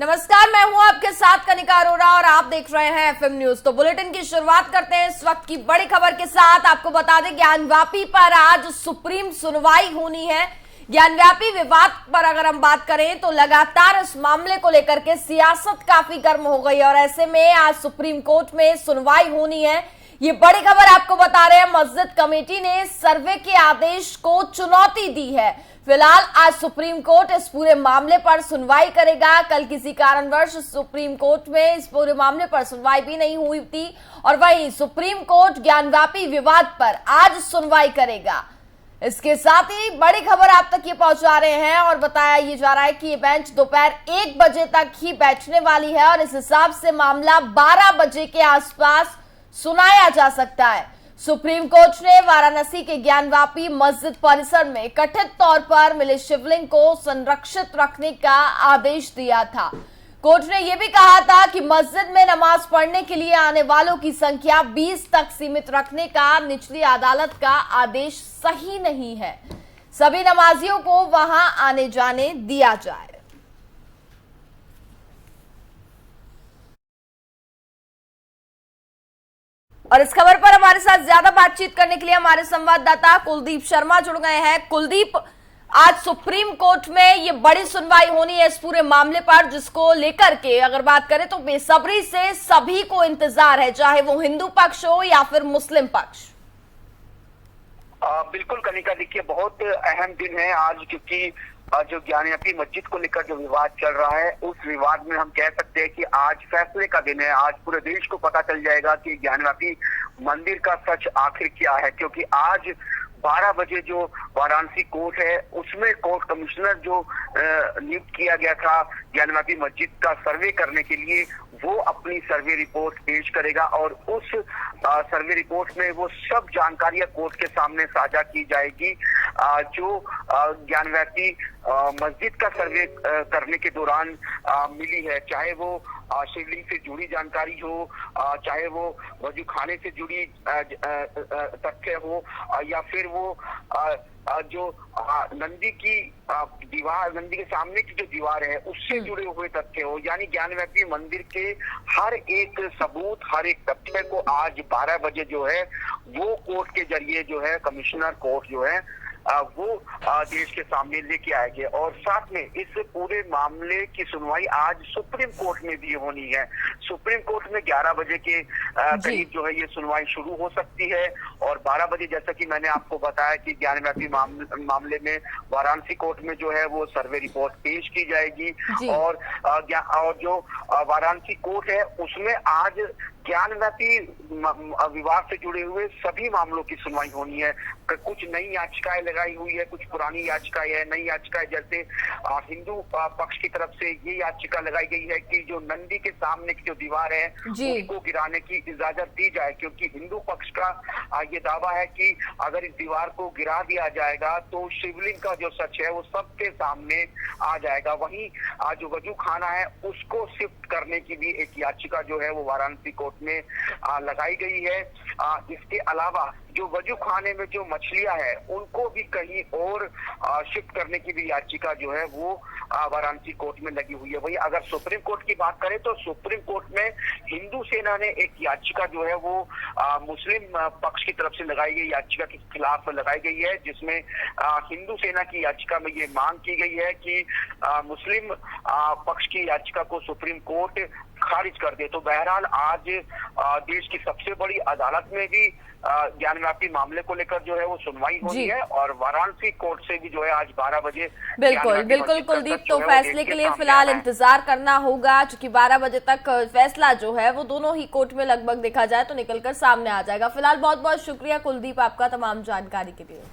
नमस्कार, मैं हूं आपके साथ कनिका अरोरा और आप देख रहे हैं एफएम न्यूज। तो बुलेटिन की शुरुआत करते हैं इस वक्त की बड़ी खबर के साथ। आपको बता दें, ज्ञानव्यापी पर आज सुप्रीम सुनवाई होनी है। ज्ञानव्यापी विवाद पर अगर हम बात करें तो लगातार इस मामले को लेकर के सियासत काफी गर्म हो गई और ऐसे में आज सुप्रीम कोर्ट में सुनवाई होनी है। ये बड़ी खबर आपको बता रहे हैं, मस्जिद कमेटी ने सर्वे के आदेश को चुनौती दी है। फिलहाल आज सुप्रीम कोर्ट इस पूरे मामले पर सुनवाई करेगा। कल किसी कारणवश सुप्रीम कोर्ट में इस पूरे मामले पर सुनवाई भी नहीं हुई थी और वहीं सुप्रीम कोर्ट ज्ञानव्यापी विवाद पर आज सुनवाई करेगा। इसके साथ ही बड़ी खबर आप तक ये पहुंचा रहे हैं और बताया ये जा रहा है कि ये बेंच दोपहर 1 बजे तक ही बैठने वाली है और इस हिसाब से मामला 12 बजे के आसपास सुनाया जा सकता है। सुप्रीम कोर्ट ने वाराणसी के ज्ञानव्यापी मस्जिद परिसर में कथित तौर पर मिले शिवलिंग को संरक्षित रखने का आदेश दिया था। कोर्ट ने यह भी कहा था कि मस्जिद में नमाज पढ़ने के लिए आने वालों की संख्या 20 तक सीमित रखने का निचली अदालत का आदेश सही नहीं है। सभी नमाजियों को वहां आने जाने दिया जाए। और इस खबर पर हमारे साथ ज्यादा बातचीत करने के लिए हमारे संवाददाता कुलदीप शर्मा जुड़ गए हैं। कुलदीप, आज सुप्रीम कोर्ट में ये बड़ी सुनवाई होनी है इस पूरे मामले पर, जिसको लेकर के अगर बात करें तो बेसब्री से सभी को इंतजार है, चाहे वो हिंदू पक्ष हो या फिर मुस्लिम पक्ष। बिल्कुल कनिका, देखिए बहुत अहम दिन है आज, क्योंकि जो ज्ञानव्यापी मस्जिद को लेकर जो विवाद चल रहा है, उस विवाद में हम कह सकते हैं कि आज फैसले का दिन है। आज पूरे देश को पता चल जाएगा कि ज्ञानव्यापी मंदिर का सच आखिर क्या है, क्योंकि आज 12 बजे जो वाराणसी कोर्ट है उसमें कोर्ट कमिश्नर जो नियुक्त किया गया था ज्ञानव्यापी मस्जिद का सर्वे करने के लिए, वो अपनी सर्वे रिपोर्ट पेश करेगा और उस सर्वे रिपोर्ट में वो सब जानकारियां कोर्ट के सामने साझा की जाएगी जो ज्ञानव्यापी मस्जिद का सर्वे करने के दौरान मिली है। चाहे वो शिवलिंग से जुड़ी जानकारी हो, चाहे वो वजू खाने से जुड़ी तथ्य हो, या फिर वो जो नंदी की दीवार, नंदी के सामने की जो दीवार है उससे जुड़े हुए तथ्य हो, यानी ज्ञानव्यापी मंदिर के हर एक सबूत, हर एक तथ्य को आज 12 बजे जो है वो कोर्ट के जरिए जो है कमिश्नर कोर्ट जो है वो देश के सामने लेके आएंगे। और साथ में इस पूरे मामले की सुनवाई आज सुप्रीम कोर्ट में भी होनी है। सुप्रीम कोर्ट में 11 बजे के करीब जो है ये सुनवाई शुरू हो सकती है और 12 बजे, जैसा कि मैंने आपको बताया कि ज्ञानव्यापी मामले में वाराणसी कोर्ट में जो है वो सर्वे रिपोर्ट पेश की जाएगी और जो वाराणसी कोर्ट है उसमें आज ज्ञानव्यापी विवाद से जुड़े हुए सभी मामलों की सुनवाई होनी है। कुछ नई याचिकाएं लगाई हुई है, कुछ पुरानी याचिकाएं है। नई याचिकाएं जैसे हिंदू पक्ष की तरफ से ये याचिका लगाई गई है कि जो नंदी के सामने की जो दीवार है उसको गिराने की इजाजत दी जाए, क्योंकि हिंदू पक्ष का ये दावा है कि अगर इस दीवार को गिरा दिया जाएगा तो शिवलिंग का जो सच है वो सबके सामने आ जाएगा। वहीं जो वजू खाना है उसको शिफ्ट करने की भी एक याचिका जो है वो वाराणसी कोर्ट में लगाई गई है। इसके अलावा जो वजू खाने में जो मछलियां हैं उनको भी कहीं और शिफ्ट करने की भी याचिका जो है वो वाराणसी कोर्ट में लगी हुई है। वही अगर सुप्रीम कोर्ट की बात करें तो सुप्रीम कोर्ट में हिंदू सेना ने एक याचिका जो है वो मुस्लिम पक्ष की तरफ से लगाई गई याचिका के खिलाफ लगाई गई है, जिसमें हिंदू सेना की याचिका में ये मांग की गई है कि मुस्लिम पक्ष की याचिका को सुप्रीम कोर्ट खारिज कर दे। तो बहरहाल आज देश की सबसे बड़ी अदालत में भी ज्ञानव्यापी मामले को लेकर जो है वो सुनवाई होनी है और वाराणसी कोर्ट से भी जो है आज 12 बजे बिल्कुल कुलदीप, तो फैसले के लिए फिलहाल इंतजार करना होगा, क्योंकि 12 बजे तक फैसला जो है वो दोनों ही कोर्ट में लगभग देखा जाए तो निकलकर सामने आ जाएगा। फिलहाल बहुत बहुत शुक्रिया कुलदीप आपका तमाम जानकारी के लिए।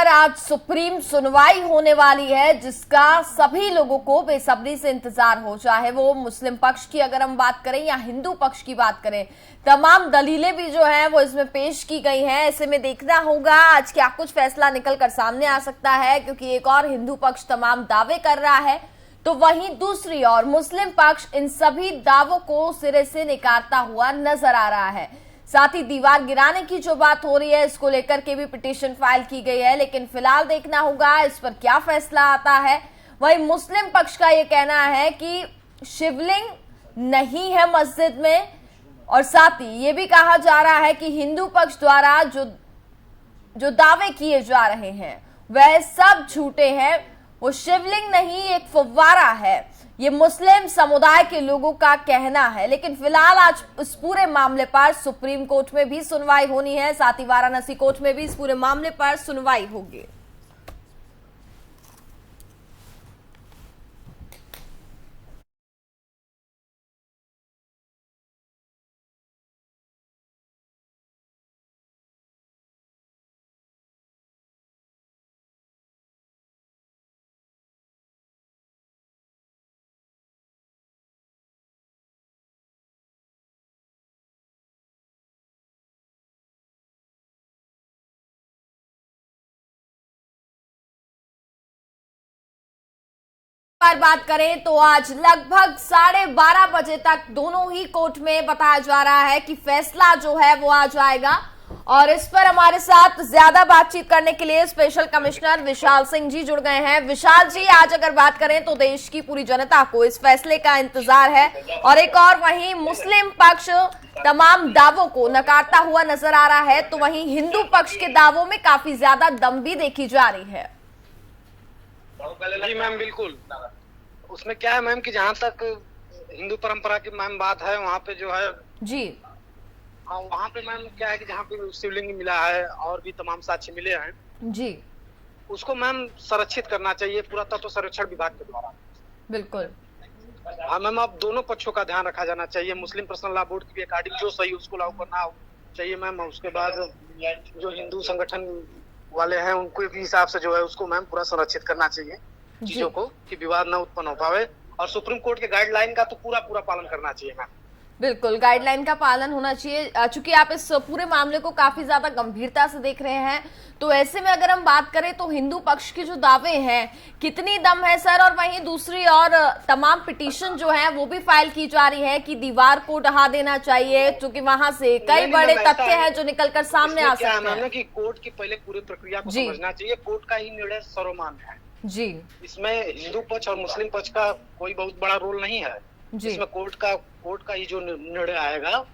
आज सुप्रीम सुनवाई होने वाली है, जिसका सभी लोगों को बेसब्री से इंतजार हो, चाहे वो मुस्लिम पक्ष की अगर हम बात करें या हिंदू पक्ष की बात करें। तमाम दलीलें भी जो हैं वो इसमें पेश की गई हैं। ऐसे में देखना होगा आज क्या कुछ फैसला निकल कर सामने आ सकता है, क्योंकि एक और हिंदू पक्ष तमाम दावे कर रहा है तो वहीं दूसरी ओर मुस्लिम पक्ष इन सभी दावों को सिरे से नकारता हुआ नजर आ रहा है। साथ ही दीवार गिराने की जो बात हो रही है, इसको लेकर के भी पिटीशन फाइल की गई है, लेकिन फिलहाल देखना होगा इस पर क्या फैसला आता है। वहीं मुस्लिम पक्ष का यह कहना है कि शिवलिंग नहीं है मस्जिद में, और साथ ही ये भी कहा जा रहा है कि हिंदू पक्ष द्वारा जो दावे किए जा रहे हैं वह सब झूठे हैं। वो शिवलिंग नहीं, एक फव्वारा है, ये मुस्लिम समुदाय के लोगों का कहना है। लेकिन फिलहाल आज इस पूरे मामले पर सुप्रीम कोर्ट में भी सुनवाई होनी है, साथ ही वाराणसी कोर्ट में भी इस पूरे मामले पर सुनवाई होगी। पर बात करें तो आज लगभग 12:30 बजे तक दोनों ही कोर्ट में बताया जा रहा है कि फैसला जो है वो आ जाएगा। और इस पर हमारे साथ ज्यादा बातचीत करने के लिए स्पेशल कमिश्नर विशाल सिंह जी जुड़ गए हैं। विशाल जी, आज अगर बात करें तो देश की पूरी जनता को इस फैसले का इंतजार है, और एक और वहीं मुस्लिम पक्ष तमाम दावों को नकारता हुआ नजर आ रहा है, तो वहीं हिंदू पक्ष के दावों में काफी ज्यादा दम भी देखी जा रही है। जी मैम, बिल्कुल। उसमें क्या है मैम कि जहाँ तक हिंदू परंपरा की मैम बात है, वहाँ पे जो है जी, हाँ, वहाँ पे मैम क्या है कि जहाँ पे शिवलिंग मिला है और भी तमाम साक्ष्य मिले हैं जी, उसको मैम संरक्षित करना चाहिए पुरातत्व सर्वेक्षण विभाग के द्वारा। बिल्कुल। हाँ मैम, अब दोनों पक्षों का ध्यान रखा जाना चाहिए। मुस्लिम पर्सनल लॉ बोर्ड की अकॉर्डिंग जो सही उसको लागू करना चाहिए मैम। उसके बाद जो हिंदू संगठन वाले हैं उनको भी हिसाब से जो है उसको मैम पूरा संरक्षित करना चाहिए चीजों को, कि विवाद न उत्पन्न हो पावे। और सुप्रीम कोर्ट के गाइडलाइन का तो पूरा पालन करना चाहिए मैम। बिल्कुल, गाइडलाइन का पालन होना चाहिए। चूंकि आप इस पूरे मामले को काफी ज्यादा गंभीरता से देख रहे हैं, तो ऐसे में अगर हम बात करें तो हिंदू पक्ष के जो दावे हैं कितनी दम है सर? और वहीं दूसरी और तमाम पिटीशन जो है वो भी फाइल की जा रही है कि दीवार को ढहा देना चाहिए, क्योंकि वहां से कई बड़े तथ्य हैं जो निकलकर सामने आ सकते हैं। कि कोर्ट की पहले पूरी प्रक्रिया को समझना चाहिए। कोर्ट का ही निर्णय सर्वमान्य है जी। इसमें हिंदू पक्ष और मुस्लिम पक्ष का कोई बहुत बड़ा रोल नहीं है जी। इसमें कोर्ट का ही जो निर्णय आएगा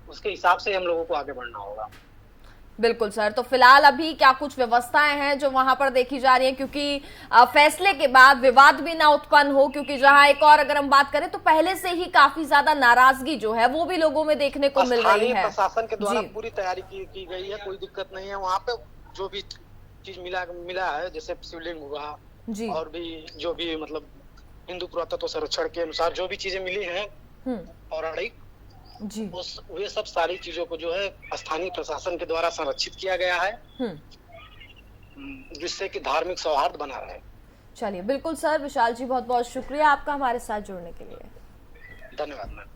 उसके हिसाब से हम लोगों को आगे बढ़ना होगा। बिल्कुल सर। तो फिलहाल अभी क्या कुछ व्यवस्थाएं हैं जो वहां पर देखी जा रही हैं, क्योंकि फैसले के बाद विवाद भी ना उत्पन्न हो, क्योंकि जहां एक और अगर हम बात करें तो पहले से ही काफी ज्यादा नाराजगी जो है वो भी लोगों में देखने को मिल रही है। प्रशासन के द्वारा पूरी तैयारी की गई है, कोई दिक्कत नहीं है। वहाँ पे जो भी चीज मिला है, जैसे शिवलिंग हुआ जी, और भी जो भी मतलब हिंदू पुरातत्व सर्वेक्षण के अनुसार जो भी चीजें मिली हैं पौराणिक जी, वे सब सारी चीजों को जो है स्थानीय प्रशासन के द्वारा संरक्षित किया गया है, जिससे कि धार्मिक सौहार्द बना रहे। चलिए, बिल्कुल सर। विशाल जी, बहुत बहुत शुक्रिया आपका हमारे साथ जुड़ने के लिए। धन्यवाद मैम।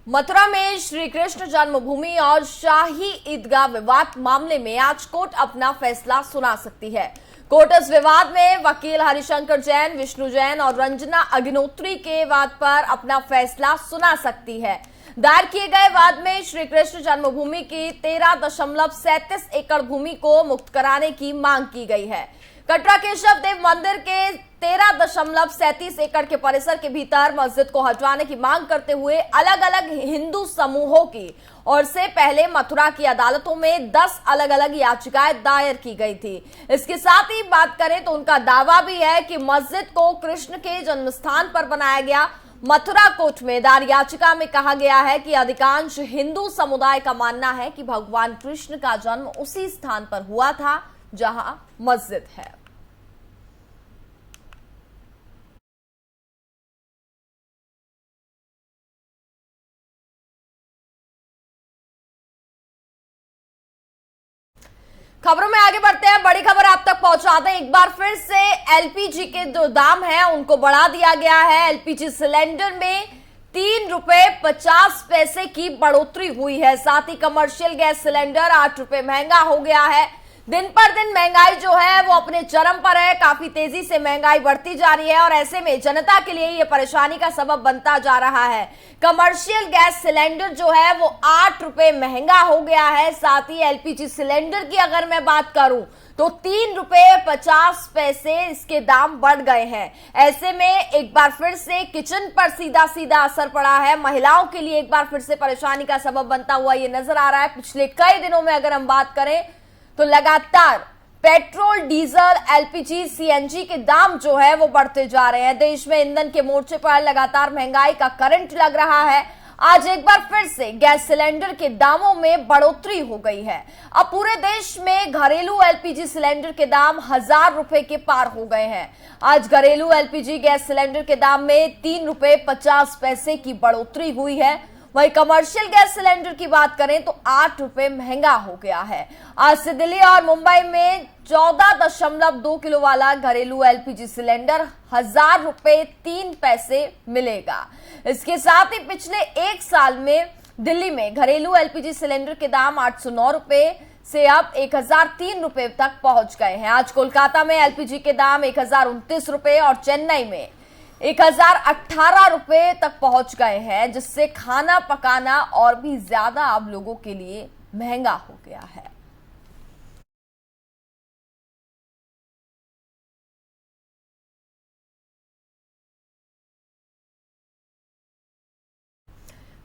मथुरा में श्री कृष्ण जन्मभूमि और शाही ईदगाह विवाद मामले में आज कोर्ट अपना फैसला सुना सकती है। कोर्ट इस विवाद में वकील हरिशंकर जैन, विष्णु जैन और रंजना अग्निहोत्री के वाद पर अपना फैसला सुना सकती है। दायर किए गए वाद में श्री कृष्ण जन्मभूमि की 13.37 एकड़ भूमि को मुक्त कराने की मांग की गई है। कटरा केशव देव मंदिर के 13.37 एकड़ के परिसर के भीतर मस्जिद को हटवाने की मांग करते हुए अलग अलग हिंदू समूहों की और से पहले मथुरा की अदालतों में 10 अलग अलग याचिकाएं दायर की गई थी। इसके साथ ही बात करें तो उनका दावा भी है कि मस्जिद को कृष्ण के जन्मस्थान पर बनाया गया। मथुरा कोर्ट में दायर याचिका में कहा गया है कि अधिकांश हिंदू समुदाय का मानना है कि भगवान कृष्ण का जन्म उसी स्थान पर हुआ था जहां मस्जिद है। खबरों में आगे बढ़ते हैं, बड़ी खबर आप तक पहुंचाते हैं। एक बार फिर से एलपीजी के जो दाम है उनको बढ़ा दिया गया है। एलपीजी सिलेंडर में 3 रुपए 50 पैसे की बढ़ोतरी हुई है। साथ ही कमर्शियल गैस सिलेंडर 8 रुपए महंगा हो गया है। दिन पर दिन महंगाई जो है वो अपने चरम पर है। काफी तेजी से महंगाई बढ़ती जा रही है और ऐसे में जनता के लिए ये परेशानी का सबब बनता जा रहा है। कमर्शियल गैस सिलेंडर जो है वो 8 रुपए महंगा हो गया है। साथ ही एलपीजी सिलेंडर की अगर मैं बात करूं तो 3 रुपए 50 पैसे इसके दाम बढ़ गए हैं। ऐसे में एक बार फिर से किचन पर सीधा सीधा असर पड़ा है। महिलाओं के लिए एक बार फिर से परेशानी का सबब बनता हुआ ये नजर आ रहा है। पिछले कई दिनों में अगर हम बात करें तो लगातार पेट्रोल, डीजल, एलपीजी, सीएनजी के दाम जो है वो बढ़ते जा रहे हैं। देश में ईंधन के मोर्चे पर लगातार महंगाई का करंट लग रहा है। आज एक बार फिर से गैस सिलेंडर के दामों में बढ़ोतरी हो गई है। अब पूरे देश में घरेलू एलपीजी सिलेंडर के दाम 1000 रुपए के पार हो गए हैं। आज घरेलू एलपीजी गैस सिलेंडर के दाम में 3 रुपए 50 पैसे की बढ़ोतरी हुई है। वहीं कमर्शियल गैस सिलेंडर की बात करें तो 8 रुपए महंगा हो गया है। आज से दिल्ली और मुंबई में 14.2 किलो वाला घरेलू एलपीजी सिलेंडर 1000 रुपए 3 पैसे मिलेगा। इसके साथ ही पिछले एक साल में दिल्ली में घरेलू एलपीजी सिलेंडर के दाम 809 रुपए से अब 1003 रुपए तक पहुंच गए हैं। आज कोलकाता में एलपीजी के दाम 1029 रुपए और चेन्नई में 1018 रुपए तक पहुंच गए हैं, जिससे खाना पकाना और भी ज्यादा अब लोगों के लिए महंगा हो गया है।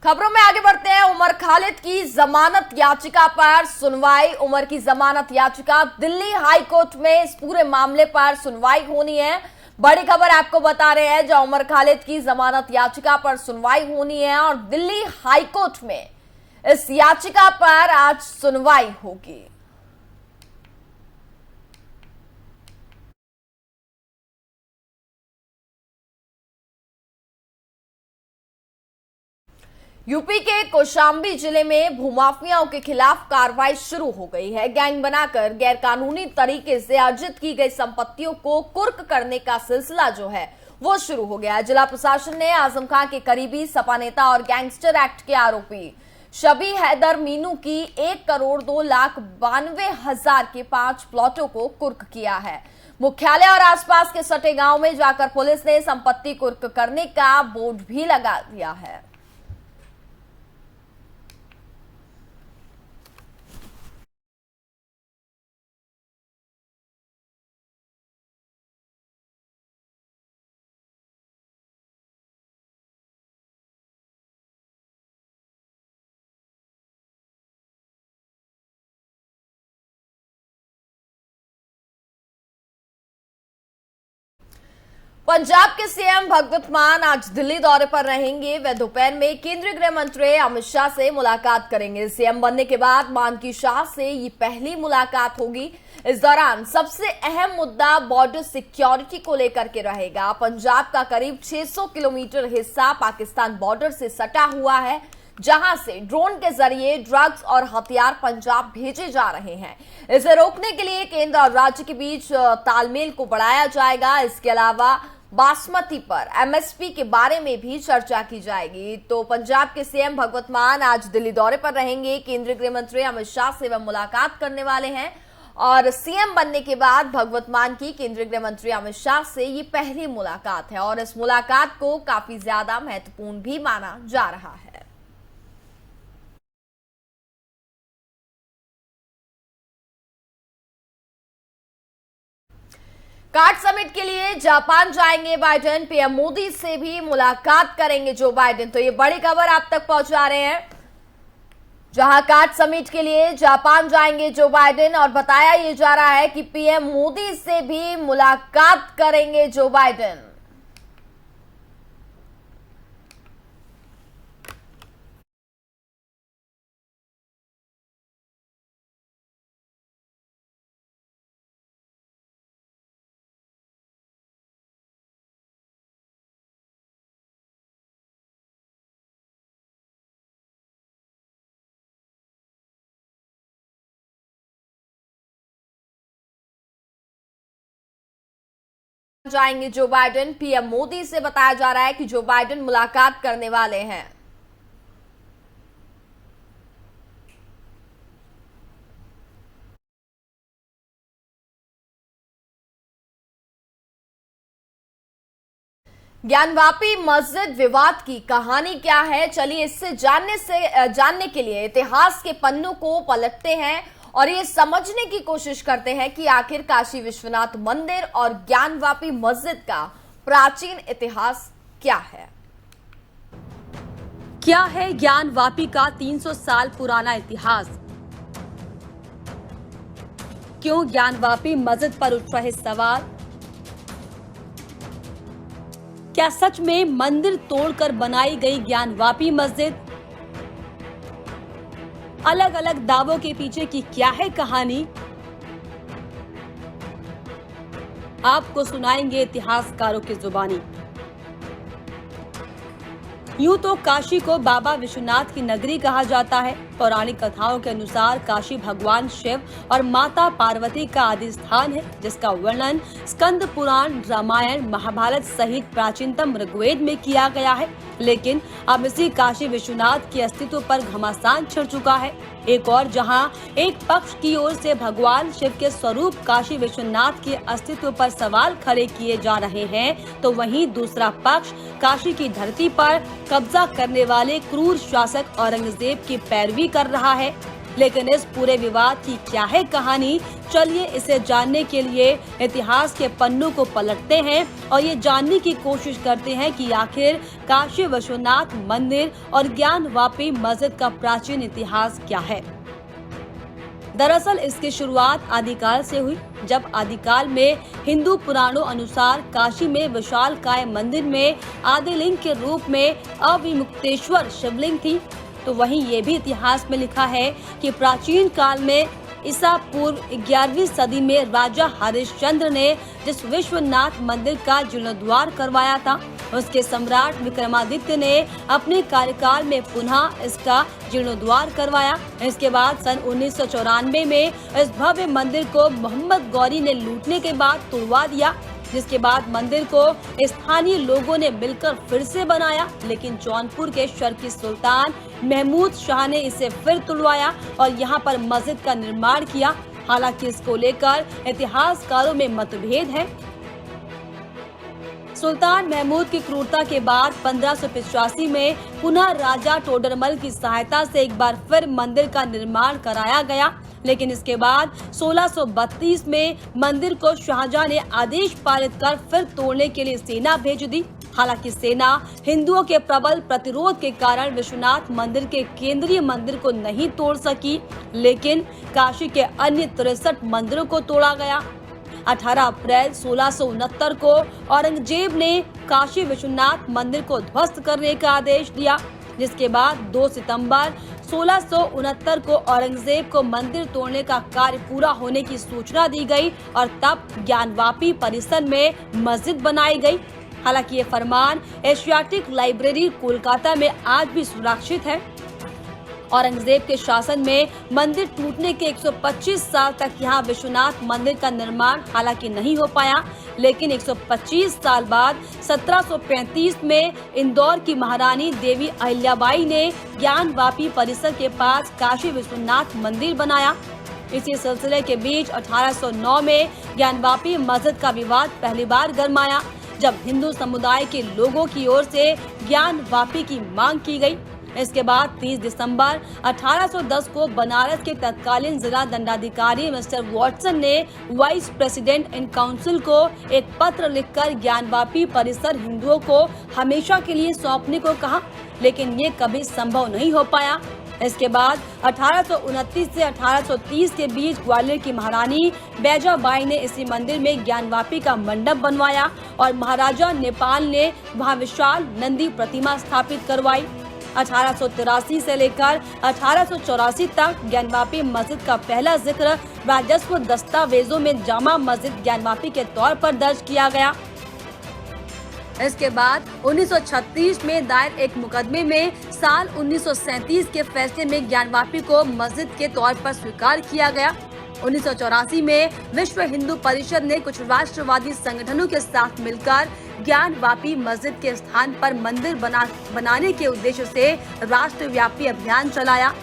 खबरों में आगे बढ़ते हैं। उमर खालिद की जमानत याचिका पर सुनवाई। उमर की जमानत याचिका दिल्ली हाई कोर्ट में इस पूरे मामले पर सुनवाई होनी है। बड़ी खबर आपको बता रहे हैं, जहां उमर खालिद की जमानत याचिका पर सुनवाई होनी है और दिल्ली हाई कोर्ट में इस याचिका पर आज सुनवाई होगी। यूपी के कौशाम्बी जिले में भूमाफियाओं के खिलाफ कार्रवाई शुरू हो गई है। गैंग बनाकर गैरकानूनी तरीके से अर्जित की गई संपत्तियों को कुर्क करने का सिलसिला जो है वो शुरू हो गया है। जिला प्रशासन ने आजम खां के करीबी, सपा नेता और गैंगस्टर एक्ट के आरोपी शबी हैदर मीनू की 1,92,92,000 के 5 प्लॉटों को कुर्क किया है। मुख्यालय और आसपास के सटे गांव में जाकर पुलिस ने संपत्ति कुर्क करने का बोर्ड भी लगा दिया है। पंजाब के सीएम भगवंत मान आज दिल्ली दौरे पर रहेंगे। वे दोपहर में केंद्रीय गृह मंत्री अमित शाह से मुलाकात करेंगे। सीएम बनने के बाद मान की शाह से ये पहली मुलाकात होगी। इस दौरान सबसे अहम मुद्दा बॉर्डर सिक्योरिटी को लेकर के रहेगा। पंजाब का करीब 600 किलोमीटर हिस्सा पाकिस्तान बॉर्डर से सटा हुआ है, जहां से ड्रोन के जरिए ड्रग्स और हथियार पंजाब भेजे जा रहे हैं। इसे रोकने के लिए केंद्र और राज्य के बीच तालमेल को बढ़ाया जाएगा। इसके अलावा बासमती पर एमएसपी के बारे में भी चर्चा की जाएगी। तो पंजाब के सीएम भगवंत मान आज दिल्ली दौरे पर रहेंगे। केंद्रीय गृह मंत्री अमित शाह से वह मुलाकात करने वाले हैं और सीएम बनने के बाद भगवंत मान की केंद्रीय गृह मंत्री अमित शाह से ये पहली मुलाकात है और इस मुलाकात को काफी ज्यादा महत्वपूर्ण भी माना जा रहा है। कार्ड समिट के लिए जापान जाएंगे बाइडेन, पीएम मोदी से भी मुलाकात करेंगे जो बाइडेन। तो ये बड़ी खबर आप तक पहुंचा रहे हैं, जहां कार्ड समिट के लिए जापान जाएंगे जो बाइडेन और बताया ये जा रहा है कि पीएम मोदी से भी मुलाकात करेंगे जो बाइडेन। जाएंगे जो बाइडेन, पीएम मोदी से बताया जा रहा है कि जो बाइडेन मुलाकात करने वाले हैं। ज्ञानवापी मस्जिद विवाद की कहानी क्या है, चलिए इससे जानने के लिए इतिहास के पन्नों को पलटते हैं और ये समझने की कोशिश करते हैं कि आखिर काशी विश्वनाथ मंदिर और ज्ञानवापी मस्जिद का प्राचीन इतिहास क्या है। क्या है ज्ञानवापी का 300 साल पुराना इतिहास? क्यों ज्ञानवापी मस्जिद पर उठ रहे सवाल? क्या सच में मंदिर तोड़कर बनाई गई ज्ञानवापी मस्जिद? अलग अलग दावों के पीछे की क्या है कहानी, आपको सुनाएंगे इतिहासकारों की जुबानी। यूं तो काशी को बाबा विश्वनाथ की नगरी कहा जाता है। पौराणिक कथाओं के अनुसार काशी भगवान शिव और माता पार्वती का आदि स्थान है, जिसका वर्णन स्कंद पुराण, रामायण, महाभारत सहित प्राचीनतम ऋग्वेद में किया गया है। लेकिन अब इसी काशी विश्वनाथ के अस्तित्व पर घमासान छिड़ चुका है। एक और जहां एक पक्ष की ओर से भगवान शिव के स्वरूप काशी विश्वनाथ के अस्तित्व पर सवाल खड़े किए जा रहे हैं, तो वहीं दूसरा पक्ष काशी की धरती पर कब्जा करने वाले क्रूर शासक औरंगजेब की पैरवी कर रहा है। लेकिन इस पूरे विवाद की क्या है कहानी, चलिए इसे जानने के लिए इतिहास के पन्नों को पलटते हैं और ये जानने की कोशिश करते हैं कि आखिर काशी विश्वनाथ मंदिर और ज्ञानवापी मस्जिद का प्राचीन इतिहास क्या है। दरअसल इसकी शुरुआत आदिकाल से हुई, जब आदिकाल में हिंदू पुराणों अनुसार काशी में विशालकाय मंदिर में आदिलिंग के रूप में अविमुक्तेश्वर शिवलिंग थी। तो वहीं ये भी इतिहास में लिखा है कि प्राचीन काल में ईसा पूर्व 11वीं सदी में राजा हरिश्चंद्र ने जिस विश्वनाथ मंदिर का जीर्णोद्धार करवाया था, उसके सम्राट विक्रमादित्य ने अपने कार्यकाल में पुनः इसका जीर्णोद्धार करवाया। इसके बाद सन 1994 में इस भव्य मंदिर को मोहम्मद गौरी ने लूटने के बाद तुड़वा दिया, जिसके बाद मंदिर को स्थानीय लोगों ने मिलकर फिर से बनाया। लेकिन जौनपुर के शर्की सुल्तान महमूद शाह ने इसे फिर तुड़वाया और यहाँ पर मस्जिद का निर्माण किया। हालांकि इसको लेकर इतिहासकारों में मतभेद है। सुल्तान महमूद की क्रूरता के बाद 1585 में पुनः राजा टोडरमल की सहायता से एक बार फिर मंदिर का निर्माण कराया गया। लेकिन इसके बाद 1632 में मंदिर को शाहजहां ने आदेश पारित कर फिर तोड़ने के लिए सेना भेज दी। हालांकि सेना हिंदुओं के प्रबल प्रतिरोध के कारण विश्वनाथ मंदिर के केंद्रीय मंदिर को नहीं तोड़ सकी, लेकिन काशी के अन्य 63 मंदिरों को तोड़ा गया। 18 अप्रैल 1669 को औरंगजेब ने काशी विश्वनाथ मंदिर को ध्वस्त करने का आदेश दिया, जिसके बाद 2 सितंबर 1669 को औरंगजेब को मंदिर तोड़ने का कार्य पूरा होने की सूचना दी गई और तब ज्ञानवापी परिसर में मस्जिद बनाई गई। हालांकि ये फरमान एशियाटिक लाइब्रेरी कोलकाता में आज भी सुरक्षित है। औरंगजेब के शासन में मंदिर टूटने के 125 साल तक यहाँ विश्वनाथ मंदिर का निर्माण हालांकि नहीं हो पाया, लेकिन 125 साल बाद 1735 में इंदौर की महारानी देवी अहिल्याबाई ने ज्ञानवापी परिसर के पास काशी विश्वनाथ मंदिर बनाया। इसी सिलसिले के बीच 1809 में ज्ञानवापी मस्जिद का विवाद पहली बार गरमाया, जब हिंदू समुदाय के लोगों की ओर से ज्ञानवापी की मांग की गई। इसके बाद 30 दिसंबर 1810 को बनारस के तत्कालीन जिला दंडाधिकारी मिस्टर वॉटसन ने वाइस प्रेसिडेंट इन काउंसिल को एक पत्र लिखकर ज्ञानवापी परिसर हिंदुओं को हमेशा के लिए सौंपने को कहा, लेकिन ये कभी संभव नहीं हो पाया। इसके बाद 1829 से 1830 के बीच ग्वालियर की महारानी बैजाबाई ने इसी मंदिर में ज्ञानवापी का मंडप बनवाया और महाराजा नेपाल ने वहां विशाल नंदी प्रतिमा स्थापित करवाई। 1883 से लेकर 1884 तक ज्ञानवापी मस्जिद का पहला जिक्र राजस्व दस्तावेजों में जामा मस्जिद ज्ञानवापी के तौर पर दर्ज किया गया। इसके बाद 1936 में दायर एक मुकदमे में साल 1937 के फैसले में ज्ञानवापी को मस्जिद के तौर पर स्वीकार किया गया। 1984 में विश्व हिंदू परिषद ने कुछ राष्ट्रवादी संगठनों के साथ मिलकर ज्ञानवापी मस्जिद के स्थान पर मंदिर बनाने के उद्देश्य से राष्ट्रव्यापी अभियान चलाया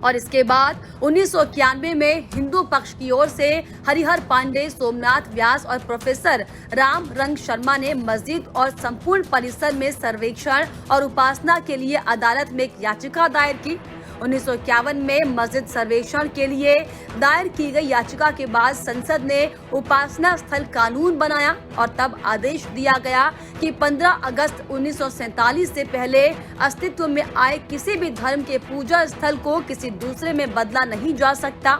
और इसके बाद 1991 में हिंदू पक्ष की ओर से हरिहर पांडे, सोमनाथ व्यास और प्रोफेसर राम रंग शर्मा ने मस्जिद और संपूर्ण परिसर में सर्वेक्षण और उपासना के लिए अदालत में एक याचिका दायर की। 1951 में मस्जिद सर्वेक्षण के लिए दायर की गई याचिका के बाद संसद ने उपासना स्थल कानून बनाया और तब आदेश दिया गया कि 15 अगस्त 1947 से पहले अस्तित्व में आए किसी भी धर्म के पूजा स्थल को किसी दूसरे में बदला नहीं जा सकता।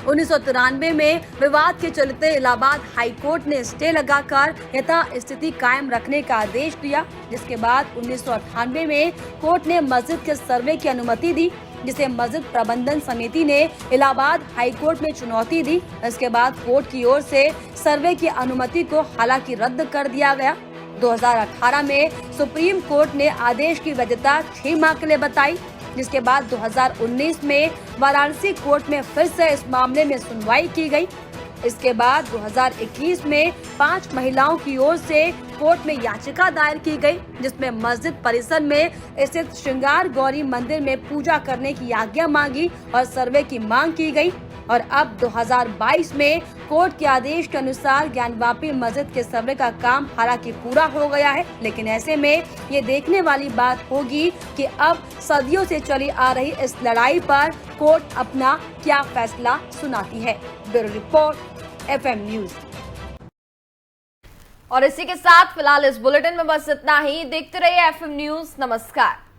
1993 में विवाद के चलते इलाहाबाद हाईकोर्ट ने स्टे लगाकर यथा स्थिति कायम रखने का आदेश दिया, जिसके बाद 1998 में कोर्ट ने मस्जिद के सर्वे की अनुमति दी, जिसे मस्जिद प्रबंधन समिति ने इलाहाबाद हाईकोर्ट में चुनौती दी। इसके बाद कोर्ट की ओर से सर्वे की अनुमति को हालांकि रद्द कर दिया गया। 2018 में सुप्रीम कोर्ट ने आदेश की वैधता 6 माह के लिए बताई, जिसके बाद 2019 में वाराणसी कोर्ट में फिर से इस मामले में सुनवाई की गई। इसके बाद 2021 में 5 महिलाओं की ओर से कोर्ट में याचिका दायर की गई, जिसमें मस्जिद परिसर में स्थित श्रृंगार गौरी मंदिर में पूजा करने की आज्ञा मांगी और सर्वे की मांग की गई। और अब 2022 में कोर्ट के आदेश के अनुसार ज्ञानवापी मस्जिद के सर्वे का काम हालांकि पूरा हो गया है, लेकिन ऐसे में ये देखने वाली बात होगी कि अब सदियों से चली आ रही इस लड़ाई पर कोर्ट अपना क्या फैसला सुनाती है। Bureau report, FM news. और इसी के साथ फिलहाल इस बुलेटिन में बस इतना ही। देखते रहिए FM न्यूज। नमस्कार।